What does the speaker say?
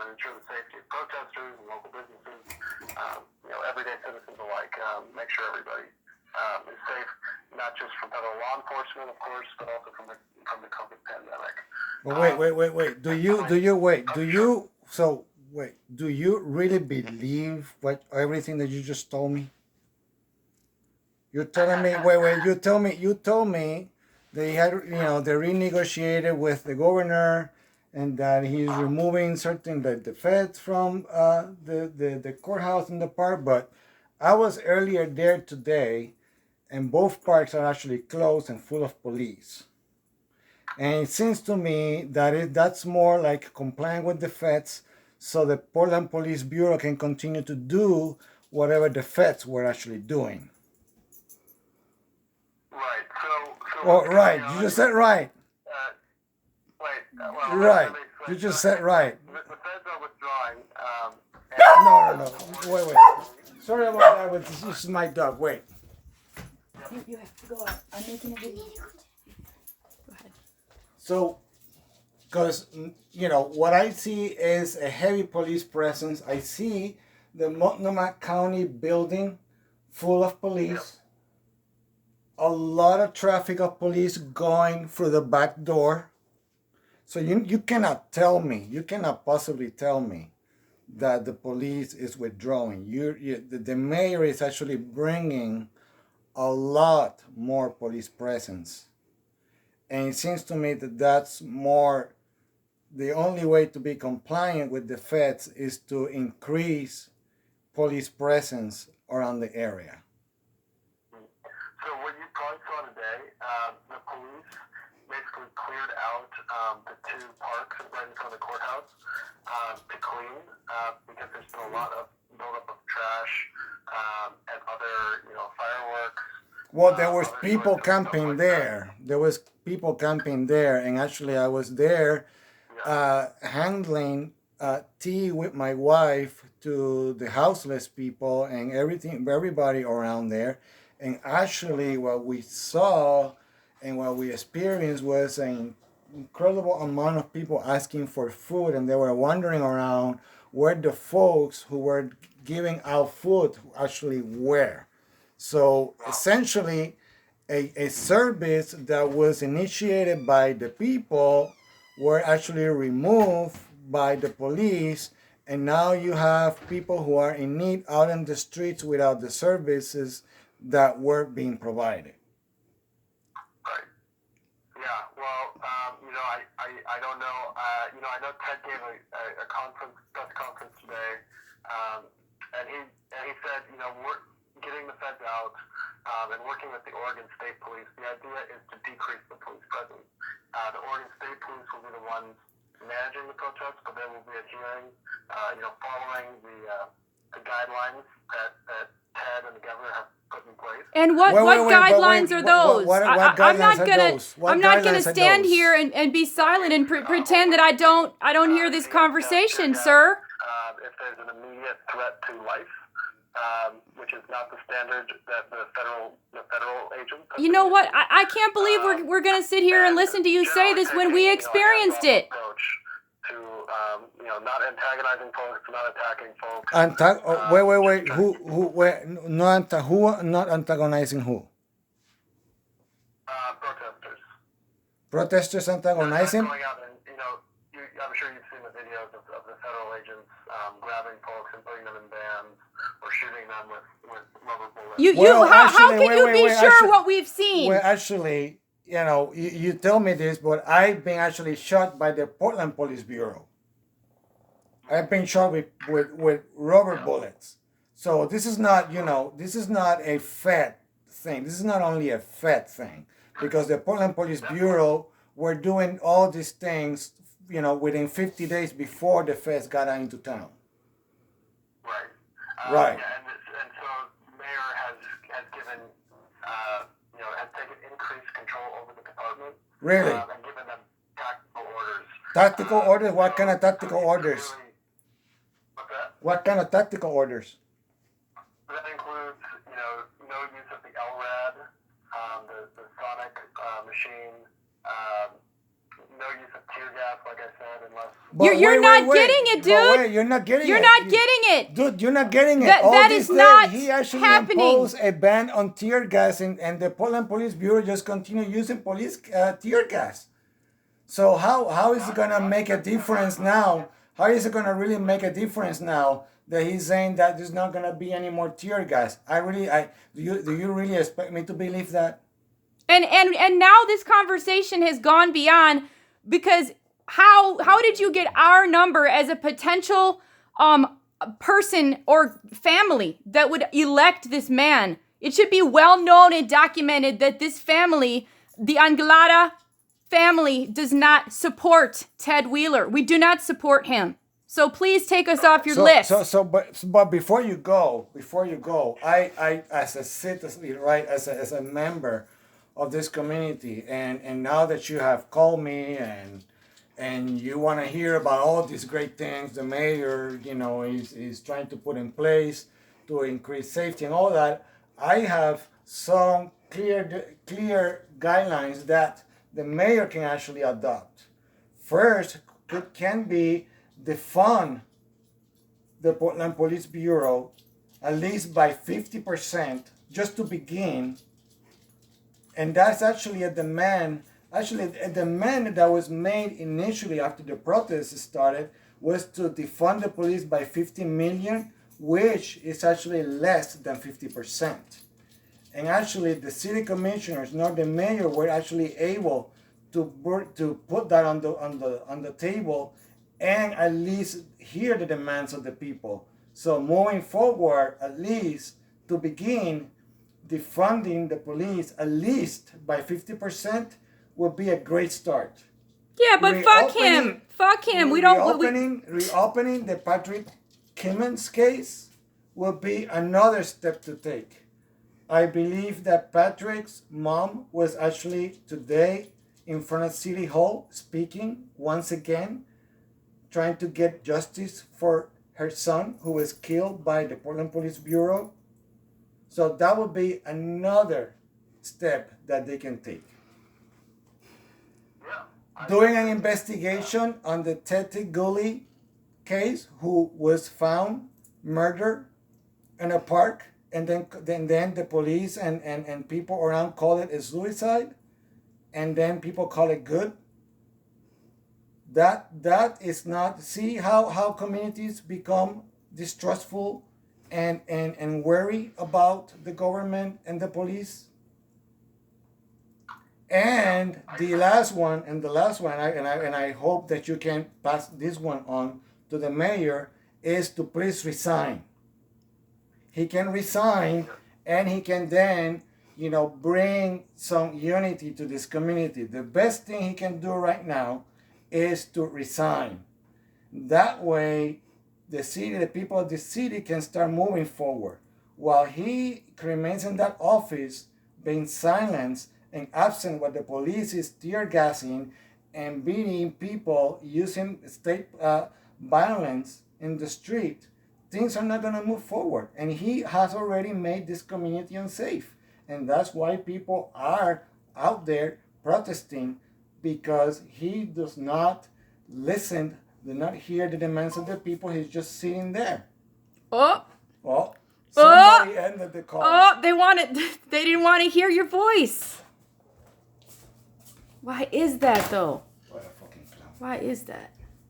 and ensure the safety of protesters and local businesses, everyday citizens alike. Make sure everybody is safe, not just from federal law enforcement, of course, but also from the COVID pandemic. Wait. Do you really believe everything that you just told me? You're telling me, you told me they had, they renegotiated with the governor and that he's removing certain, the feds from the courthouse in the park. But I was earlier there today and both parks are actually closed and full of police. And it seems to me that that's more like complying with the feds so the Portland Police Bureau can continue to do whatever the feds were actually doing. Right. Right. You just said right. Right. You just said right. The feds are withdrawing. No. Wait. Sorry about that, but this is my dog. Wait. You have to go out. I'm making a video. Go ahead. So, because, what I see is a heavy police presence. I see the Multnomah County building full of police. A lot of traffic of police going through the back door. So you cannot tell me, you cannot possibly tell me that the police is withdrawing. The mayor is actually bringing a lot more police presence. And it seems to me that that's more, the only way to be compliant with the feds is to increase police presence around the area. So what you probably saw today, the police basically cleared out the two parks right in front of the courthouse to clean because there's been a lot of buildup of trash and other, fireworks. Well, there was people camping there. There was people camping there, and actually I was there handling tea with my wife to the houseless people and everybody around there. And actually what we saw and what we experienced was an incredible amount of people asking for food, and they were wandering around where the folks who were giving out food actually were. So essentially, a service that was initiated by the people were actually removed by the police, and now you have people who are in need out in the streets without the services that were being provided. Right. Yeah. Well, I don't know. I know Ted gave a press conference today, and he said, we're getting the feds out and working with the Oregon State Police. The idea is to decrease the police presence. The Oregon State Police will be the ones managing the protests, but they will be adhering, following the guidelines that Ted and the governor have put in place. And what guidelines are those? I'm not gonna stand here and be silent and pretend that I don't hear this conversation, sir. If there's an immediate threat to life, which is not the standard that the federal agents. You know what? I can't believe we're gonna sit here and listen to you say this when we experienced it. To not antagonizing folks, not attacking folks. Wait. Who not antagonizing who? Protesters. Protesters antagonizing? Going out and, I'm sure you've seen the videos of the federal agents grabbing folks and putting them in vans or shooting them with rubber bullets. How can you be sure what we've seen? Well, actually, you tell me this, but I've been actually shot by the Portland Police Bureau. I've been shot with rubber bullets. So this is not, this is not a Fed thing. This is not only a Fed thing, because the Portland Police Bureau were doing all these things, within 50 days before the feds got into town. Right. Right. And so the mayor has given, has taken increased control over the department. Really? And given them tactical orders. Tactical orders? What kind of tactical orders? What's that? What kind of tactical orders? That includes, no use of the LRAD, the sonic machine, no use of tear gas, like I said, unless. You're not getting it, dude. You're not getting it. You're not getting it. Dude, you're not getting it. That is not he actually happening. imposed a ban on tear gas, and the Portland Police Bureau just continue using police tear gas. So how is it going to make a difference now? How is it going to really make a difference now that he's saying that there's not going to be any more tear gas? Do you really expect me to believe that? And now this conversation has gone beyond, because how did you get our number as a potential person or family that would elect this man? It should be well known and documented that this family, the Anglada family, does not support Ted Wheeler. We do not support him. So please take us off your list. But before you go, I as a citizen, right, as a member of this community, and now that you have called me and you want to hear about all these great things the mayor, is trying to put in place to increase safety and all that, I have some clear guidelines that the mayor can actually adopt. First, it can be defund the Portland Police Bureau at least by 50% just to begin. And that's actually a demand. Actually, a demand that was made initially after the protests started was to defund the police by $50 million, which is actually less than 50%. And actually, the city commissioners, nor the mayor, were actually able to put that on the table and at least hear the demands of the people. So moving forward, at least to begin, defunding the police at least by 50% would be a great start. Yeah, but fuck him. Fuck him. Reopening the Patrick Kimmons case will be another step to take. I believe that Patrick's mom was actually today in front of City Hall speaking once again, trying to get justice for her son who was killed by the Portland Police Bureau. So that would be another step that they can take. Doing an investigation on the Ted Gully case, who was found murdered in a park, and then the police and people around call it a suicide, and then people call it good. That is not, see how communities become distrustful and worry about the government and the police. And the last one, I hope that you can pass this one on to the mayor, is to please resign. He can resign, and he can then, bring some unity to this community. The best thing he can do right now is to resign. That way, the people of the city can start moving forward. While he remains in that office, being silenced and absent while the police is tear gassing and beating people, using state violence in the street, things are not going to move forward. And he has already made this community unsafe. And that's why people are out there protesting, because he does not listen, do not hear the demands of the people. He's just sitting there. Somebody ended the call. They didn't want to hear your voice. Why is that, though? What a fucking clown. Why is that?